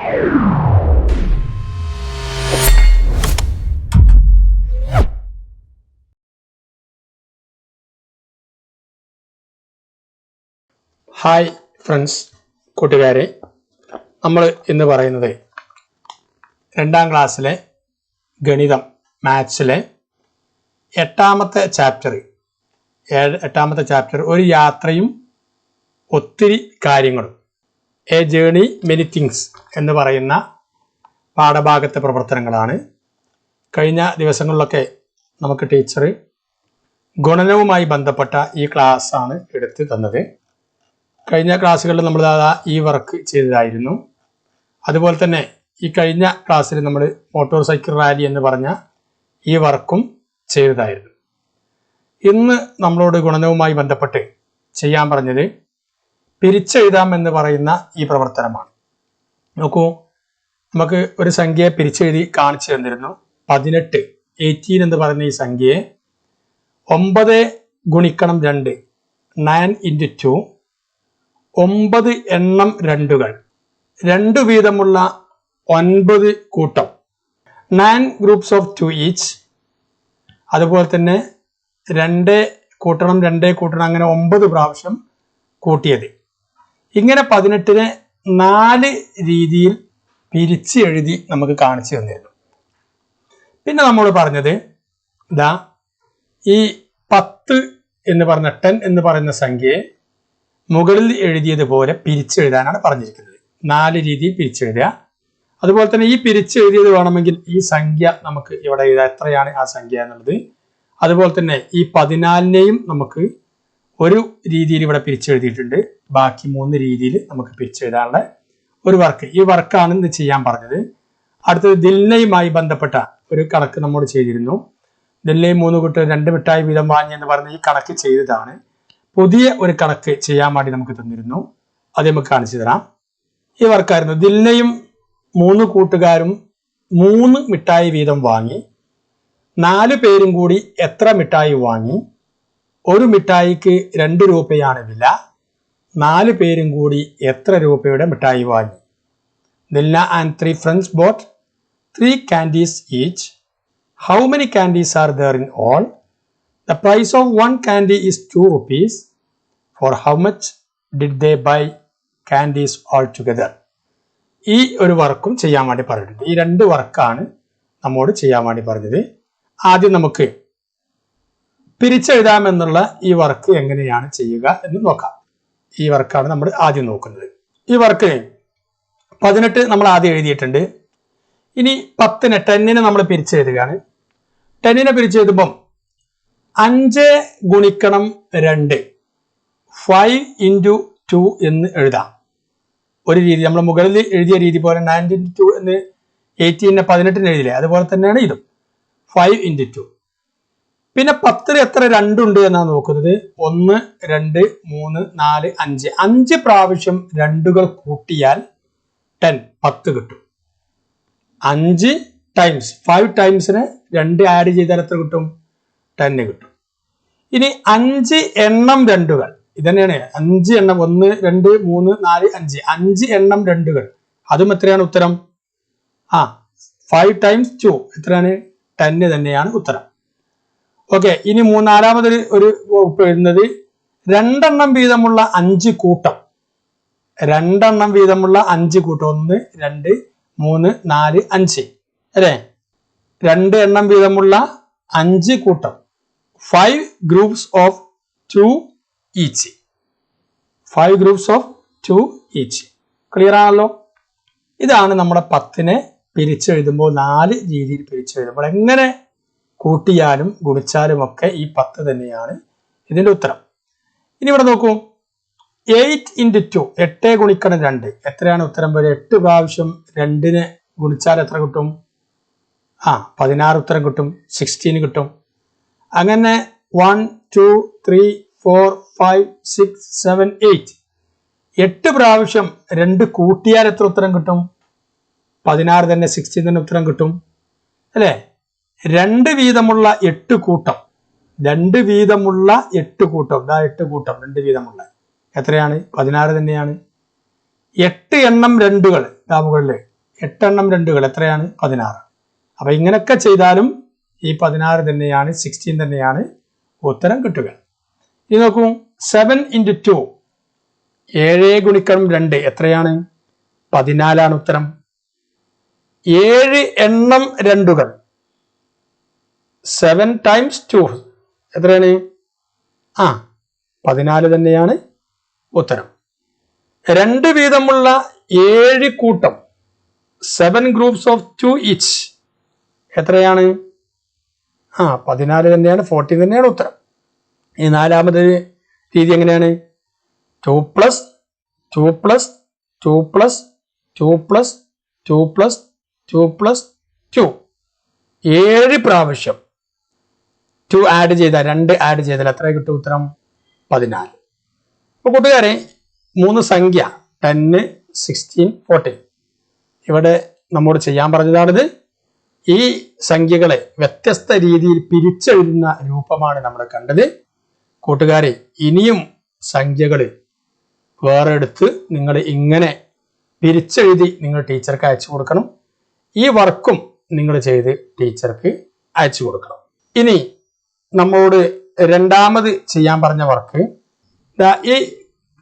Hi friends, കൂട്ടുകാരെ, നമ്മൾ ഇന്ന് പറയുന്നത് 2ാം ക്ലാസ്സിലെ ഗണിതം മാത്സിലെ 8ാമത്തെ ചാപ്റ്റർ ഒരു യാത്രയും ഒത്തിരി കാര്യങ്ങളും, എ ജേണി മെനി തിങ്സ് എന്ന് പറയുന്ന പാഠഭാഗത്തെ പ്രവർത്തനങ്ങളാണ്. കഴിഞ്ഞ ദിവസങ്ങളിലൊക്കെ നമുക്ക് ടീച്ചർ ഗുണനവുമായി ബന്ധപ്പെട്ട ഈ ക്ലാസ് ആണ് എടുത്ത് തന്നത്. കഴിഞ്ഞ ക്ലാസ്സുകളിൽ നമ്മൾ ഈ വർക്ക് ചെയ്തതായിരുന്നു. അതുപോലെ തന്നെ ഈ കഴിഞ്ഞ ക്ലാസ്സിൽ നമ്മൾ മോട്ടോർ സൈക്കിൾ റാലി എന്ന് പറഞ്ഞ ഈ വർക്കും ചെയ്തതായിരുന്നു. ഇന്ന് നമ്മളോട് ഗുണനവുമായി ബന്ധപ്പെട്ട് ചെയ്യാൻ പറഞ്ഞത് പിരിച്ചെഴുതാം എന്ന് പറയുന്ന ഈ പ്രവർത്തനമാണ്. നോക്കൂ, നമുക്ക് ഒരു സംഖ്യയെ പിരിച്ചെഴുതി കാണിച്ചു തന്നിരുന്നു. 18 എന്ന് പറയുന്ന ഈ സംഖ്യയെ 9 ഗുണിക്കണം 2 9 into 2 9 എണ്ണം രണ്ടുകൾ, 2 വീതമുള്ള 9 കൂട്ടം, 9 groups of 2 each. അതുപോലെ തന്നെ 2 കൂട്ടണം അങ്ങനെ 9 പ്രാവശ്യം കൂട്ടിയത്. ഇങ്ങനെ 18നെ 4 രീതിയിൽ പിരിച്ച് എഴുതി നമുക്ക് കാണിച്ചു തന്നിരുന്നു. പിന്നെ നമ്മൾ പറഞ്ഞത് ഈ 10 എന്ന് പറഞ്ഞ 10 എന്ന് പറയുന്ന സംഖ്യയെ മുകളിൽ എഴുതിയതുപോലെ പിരിച്ചെഴുതാനാണ് പറഞ്ഞിരിക്കുന്നത്. 4 രീതിയിൽ പിരിച്ചെഴുതുക. അതുപോലെ തന്നെ ഈ പിരിച്ചെഴുതിയത് വേണമെങ്കിൽ ഈ സംഖ്യ നമുക്ക് ഇവിടെ എഴുതാം, എത്രയാണ് ആ സംഖ്യ എന്നുള്ളത്. അതുപോലെ തന്നെ ഈ 14നെയും നമുക്ക് ഒരു രീതിയിൽ ഇവിടെ പിരിച്ചെഴുതിയിട്ടുണ്ട്. ബാക്കി 3 രീതിയിൽ നമുക്ക് പിരിച്ചെഴുതാനുള്ള ഒരു വർക്ക്. ഈ വർക്കാണ് ഇന്ന് ചെയ്യാൻ പറഞ്ഞത്. അടുത്തത് ദിൽനയുമായി ബന്ധപ്പെട്ട ഒരു കണക്ക് നമ്മോട് ചെയ്തിരുന്നു. ദിൽനയും 3 കൂട്ടർ 2 മിഠായി വീതം വാങ്ങി എന്ന് പറഞ്ഞ ഈ കണക്ക് ചെയ്തതാണ്. പുതിയ ഒരു കണക്ക് ചെയ്യാൻ വേണ്ടി നമുക്ക് തന്നിരുന്നു. അത് നമുക്ക് കാണിച്ചു തരാം. ഈ വർക്കായിരുന്നു. ദിൽനയും 3 കൂട്ടുകാരും 3 മിഠായി വീതം വാങ്ങി. 4 പേരും കൂടി എത്ര മിഠായി വാങ്ങി? ഒരു മിഠായിക്ക് 2 രൂപയാണ് വില. 4 പേരും കൂടി എത്ര രൂപയുടെ മിഠായി വാങ്ങി? Dilna and 3 friends bought 3 candies each. How many candies are there in all? The price of 1 candy is 2 rupees. For how much did they buy candies altogether? ഈ ഒരു വർക്കും ചെയ്യാൻ വേണ്ടി പറഞ്ഞിട്ടുണ്ട്. ഈ 2 വർക്കാണ് നമ്മോട് ചെയ്യാൻ വേണ്ടി പറഞ്ഞത്. ആദ്യം നമുക്ക് പിരിച്ചെഴുതാമെന്നുള്ള ഈ വർക്ക് എങ്ങനെയാണ് ചെയ്യുക എന്ന് നോക്കാം. ഈ വർക്കാണ് നമ്മൾ ആദ്യം നോക്കുന്നത്. ഈ വർക്ക് 18 നമ്മൾ ആദ്യം എഴുതിയിട്ടുണ്ട്. ഇനി 10നെ നമ്മൾ പിരിച്ചെഴുതുകയാണ്. 10നെ പിരിച്ചെഴുതുമ്പം 5 ഗുണിക്കണം 2 5 into 2 എന്ന് എഴുതാം. ഒരു രീതി നമ്മൾ മുകളിൽ എഴുതിയ രീതി പോലെ 9 into 2 എന്ന് 18നെ 18ന് എഴുതില്ലേ, അതുപോലെ തന്നെയാണ് ഇതും. 5 into 2. പിന്നെ 10ൽ എത്ര 2 ഉണ്ട് എന്നാണ് നോക്കുന്നത്. 1 2 3 4 5 5 പ്രാവശ്യം 2കൾ കൂട്ടിയാൽ 10 കിട്ടും. 5 ടൈംസ് 5 ടൈംസിന് 2 ആഡ് ചെയ്താൽ എത്ര കിട്ടും? 10 കിട്ടും. ഇനി 5 എണ്ണം 2കൾ, ഇതന്നെയാണ് 5 എണ്ണം 1 2 3 4 5 5 എണ്ണം 2കൾ, അതും എത്രയാണ് ഉത്തരം? 5 times 2 എത്രയാണ്? 10 തന്നെയാണ് ഉത്തരം. ഓക്കെ. ഇനി നാലാമതൊരു വകുപ്പ് എഴുതുന്നത് 2 എണ്ണം വീതമുള്ള 5 കൂട്ടം. 2 എണ്ണം വീതമുള്ള 5 കൂട്ടം, 1 2 3 4 5 അല്ലേ? 2 എണ്ണം വീതമുള്ള 5 കൂട്ടം, 5 groups of 2 each. 5 groups of 2 each. Clear ആണല്ലോ? ഇതാണ് നമ്മുടെ 10നെ പിരിച്ചെഴുതുമ്പോൾ 4 രീതിയിൽ പിരിച്ചെഴുതുമ്പോൾ എങ്ങനെ കൂട്ടിയാലും ഗുണിച്ചാലും ഒക്കെ ഈ 10 തന്നെയാണ് ഇതിന്റെ ഉത്തരം. ഇനി ഇവിടെ നോക്കൂ, 8 into 2 8 ഗുണിക്കണം 2 എത്രയാണ് ഉത്തരം വരെ? 8 പ്രാവശ്യം 2നെ ഗുണിച്ചാൽ എത്ര കിട്ടും? 16 ഉത്തരം കിട്ടും. 16 കിട്ടും. അങ്ങനെ 1 2 3 4 5 6 7 8 8 പ്രാവശ്യം 2 കൂട്ടിയാൽ എത്ര ഉത്തരം കിട്ടും? 16 തന്നെ, 16 തന്നെ ഉത്തരം കിട്ടും അല്ലേ? 2 വീതമുള്ള 8 കൂട്ടം, 2 വീതമുള്ള 8 കൂട്ടം, 8 കൂട്ടം 2 വീതമുള്ള എത്രയാണ്? 16 തന്നെയാണ്. 8 എണ്ണം 2കൾ മുകളില് 8 രണ്ടുകൾ എത്രയാണ്? 16. അപ്പൊ ഇങ്ങനെയൊക്കെ ചെയ്താലും ഈ 16 തന്നെയാണ്, 16 തന്നെയാണ് ഉത്തരം കിട്ടുക. ഇനി നോക്കൂ, 7 into 2, 7 ഗുണിക്കണം 2 എത്രയാണ്? 14 ഉത്തരം. 7 എണ്ണം രണ്ടുകൾ, 7 times 2 എത്രയാണ്? 14 തന്നെയാണ് ഉത്തരം. 2 വീതമുള്ള 7 കൂട്ടം, 7 groups of 2 each എത്രയാണ്? 14 തന്നെയാണ്, 14 തന്നെയാണ് ഉത്തരം. ഈ നാലാമത്തെ രീതി എങ്ങനെയാണ്? 2 plus 2 plus 2 plus 2 plus 2 plus 2 plus 2, 7 പ്രാവശ്യം 2 ആഡ് ചെയ്താൽ, 2 ആഡ് ചെയ്താൽ എത്ര കിട്ടും ഉത്തരം? 14. അപ്പൊ കൂട്ടുകാരെ, 3 സംഖ്യ 10, 16, 14 ഇവിടെ നമ്മോട് ചെയ്യാൻ പറഞ്ഞതാണിത്. ഈ സംഖ്യകളെ വ്യത്യസ്ത രീതിയിൽ പിരിച്ചെഴുതുന്ന രൂപമാണ് നമ്മൾ കണ്ടത്. കൂട്ടുകാരെ, ഇനിയും സംഖ്യകൾ വേറെ എടുത്ത് നിങ്ങൾ ഇങ്ങനെ പിരിച്ചെഴുതി നിങ്ങൾ ടീച്ചർക്ക് അയച്ചു കൊടുക്കണം. ഈ വർക്കും നിങ്ങൾ ചെയ്ത് ടീച്ചർക്ക് അയച്ചു കൊടുക്കണം. ഇനി നമ്മോട് രണ്ടാമത് ചെയ്യാൻ പറഞ്ഞ വർക്ക് ഈ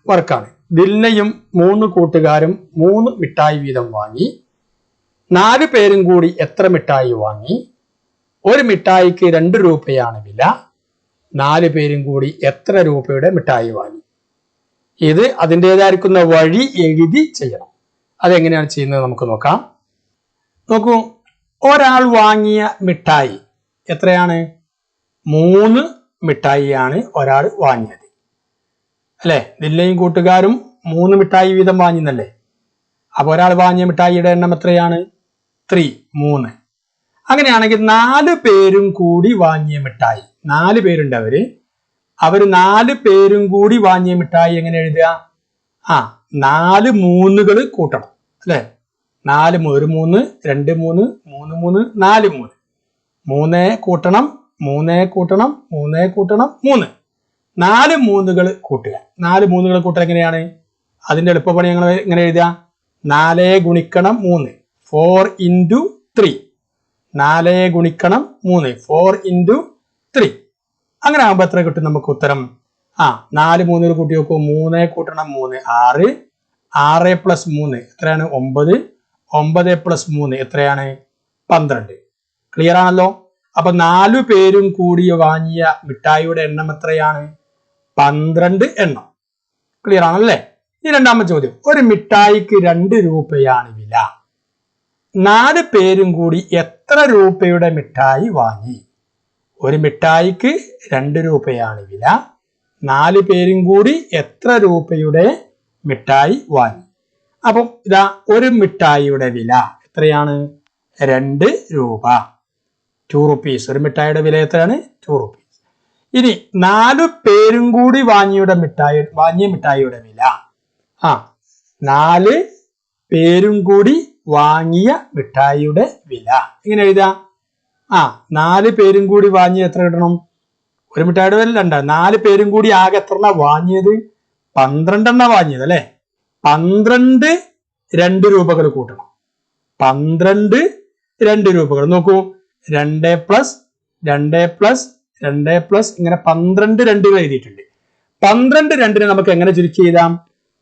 വർക്കാണ്. ദിൽനയും 3 കൂട്ടുകാരും 3 മിഠായി വീതം വാങ്ങി. 4 പേരും കൂടി എത്ര മിഠായി വാങ്ങി? ഒരു മിഠായിക്ക് 2 രൂപയാണ് വില. 4 പേരും കൂടി എത്ര രൂപയുടെ മിഠായി വാങ്ങി? ഇത് അതിൻ്റെതായിരിക്കുന്ന വഴി എഴുതി ചെയ്യണം. അതെങ്ങനെയാണ് ചെയ്യുന്നത് നമുക്ക് നോക്കാം. നോക്കൂ, ഒരാൾ വാങ്ങിയ മിഠായി എത്രയാണ്? 3 മിഠായിയാണ് ഒരാൾ വാങ്ങിയത് അല്ലെ? ദിൽനയും കൂട്ടുകാരും 3 മിഠായി വീതം വാങ്ങിന്നല്ലേ? അപ്പൊ ഒരാൾ വാങ്ങിയ മിഠായിയുടെ എണ്ണം എത്രയാണ്? 3. അങ്ങനെയാണെങ്കിൽ 4 പേരും കൂടി വാങ്ങിയ മിഠായി, 4 പേരുണ്ട് അവര് 4 പേരും കൂടി വാങ്ങിയ മിഠായി എങ്ങനെ എഴുതുക? 4 മൂന്നുകൾ കൂട്ടണം അല്ലെ? 4 1 3 2 3 3 3 4 3, 3 കൂട്ടണം 3 കൂട്ടണം 3 കൂട്ടണം 3, 4 മൂന്നുകൾ കൂട്ടുക. 4 മൂന്നുകൾ കൂട്ടൽ എങ്ങനെയാണ്? അതിന്റെ എളുപ്പപ്പണി ഞങ്ങൾ എങ്ങനെ എഴുതുക? 4 ഗുണിക്കണം 3, 4 into 3. 4 ഗുണിക്കണം 3, 4 into 3. അങ്ങനെ ആകുമ്പോൾ എത്ര കിട്ടും നമുക്ക് ഉത്തരം? 4 മൂന്നുകൾ കൂട്ടി നോക്കൂ. 3 കൂട്ടണം 3 6, 6 പ്ലസ് 3 എത്രയാണ്? 9, 9 പ്ലസ് 3 എത്രയാണ്? 12. ക്ലിയർ ആണല്ലോ? അപ്പൊ 4 പേരും കൂടി വാങ്ങിയ മിഠായിയുടെ എണ്ണം എത്രയാണ്? 12 എണ്ണം. ക്ലിയർ ആണല്ലേ? ഈ രണ്ടാമത്തെ ചോദ്യം, ഒരു മിഠായിക്ക് 2 രൂപയാണ് വില. 4 പേരും കൂടി എത്ര രൂപയുടെ മിഠായി വാങ്ങി? ഒരു മിഠായിക്ക് 2 രൂപയാണ് വില. 4 പേരും കൂടി എത്ര രൂപയുടെ മിഠായി വാങ്ങി? അപ്പം ഇതാ ഒരു മിഠായിയുടെ വില എത്രയാണ്? 2 രൂപ, 2 rupees. ഒരു മിഠായിയുടെ വില എത്രയാണ്? 2 rupees. ഇനി 4 പേരും കൂടി വാങ്ങിയ മിഠായിയുടെ വില 4 പേരും കൂടി വാങ്ങിയ മിഠായിയുടെ വില എങ്ങനെ എഴുതാ? 4 പേരും കൂടി വാങ്ങിയ എത്ര കിട്ടണം? ഒരു മിഠായിയുടെ വില 2. 4 പേരും കൂടി ആകെ എത്ര വാങ്ങിയത്? 12 എണ്ണ വാങ്ങിയത് അല്ലെ? 12 2 രൂപകൾ കൂട്ടണം. 12 2 രൂപകൾ നോക്കൂ. 2 പ്ലസ് 2 പ്ലസ് 2 പ്ലസ് ഇങ്ങനെ 12 രണ്ടുകൾ എഴുതിയിട്ടുണ്ട്. 12 2 നമുക്ക് എങ്ങനെ ചുരുക്കി എഴുതാം?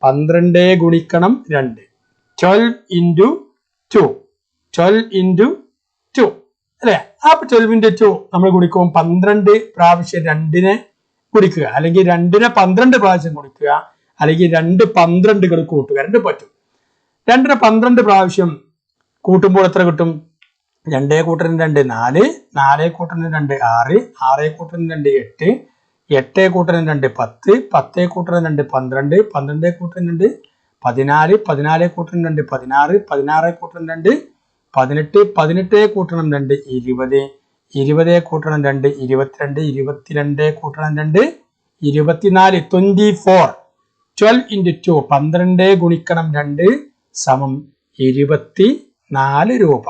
12 ഗുണിക്കണം 2, 12 into 2, 12 into 2 അല്ലെ? അപ്പൊ 12 into 2 നമ്മൾ ഗുണിക്കും. 12 പ്രാവശ്യം 2നെ ഗുണിക്കുക, അല്ലെങ്കിൽ 2നെ 12 പ്രാവശ്യം ഗുണിക്കുക, അല്ലെങ്കിൽ 2 12കൾ കൂട്ടുക. 2 പറ്റും. 2നെ 12 പ്രാവശ്യം കൂട്ടുമ്പോൾ എത്ര കിട്ടും? 2 കൂട്ടന് 2 4, 4 കൂട്ടന് 2 6, 6 കൂട്ടന് 2 8, 8 കൂട്ടന് 2 10, 10 കൂട്ടന് 2 12, 12 കൂട്ടന് 2 14, 14 കൂട്ടന് 2 16, 16 കൂട്ടന് 2 18, 18 കൂട്ടണം 2 20, 20 കൂട്ടണം 2 22, 22 കൂട്ടണം 2 24, 24. 12 into 2, 12 ഗുണിക്കണം 2 സമം 24 രൂപ.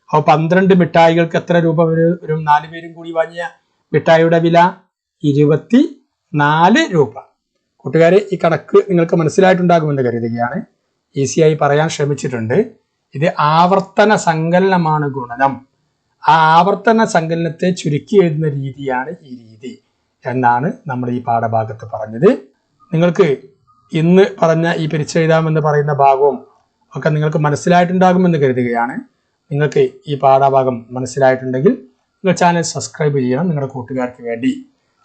അപ്പൊ 12 മിഠായികൾക്ക് എത്ര രൂപ വരും? 4 പേരും കൂടി വാങ്ങിയ മിഠായിയുടെ വില 24 രൂപ. കൂട്ടുകാരെ, ഈ കണക്ക് നിങ്ങൾക്ക് മനസ്സിലായിട്ടുണ്ടാകുമെന്ന് കരുതുകയാണ്. ഈസിയായി പറയാൻ ശ്രമിച്ചിട്ടുണ്ട്. ഇത് ആവർത്തന സങ്കലനമാണ് ഗുണനം. ആ ആവർത്തന സങ്കലനത്തെ ചുരുക്കി എഴുതുന്ന രീതിയാണ് ഈ രീതി എന്നാണ് നമ്മൾ ഈ പാഠഭാഗത്ത് പറഞ്ഞത്. നിങ്ങൾക്ക് ഇന്ന് പറഞ്ഞ ഈ പിരിച്ചെഴുതാമെന്ന് പറയുന്ന ഭാഗവും ഒക്കെ നിങ്ങൾക്ക് മനസ്സിലായിട്ടുണ്ടാകുമെന്ന് കരുതുകയാണ്. നിങ്ങൾക്ക് ഈ പാഠഭാഗം മനസ്സിലായിട്ടുണ്ടെങ്കിൽ നിങ്ങൾ ചാനൽ സബ്സ്ക്രൈബ് ചെയ്യണം, നിങ്ങളുടെ കൂട്ടുകാർക്ക് വേണ്ടി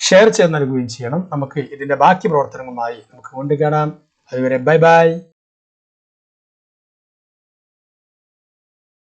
ഷെയർ ചെയ്ത് നൽകുകയും ചെയ്യണം. നമുക്ക് ഇതിന്റെ ബാക്കി പ്രവർത്തനങ്ങളുമായി നമുക്ക് കൊണ്ടുകാണാം. അതുവരെ ബൈ ബൈ.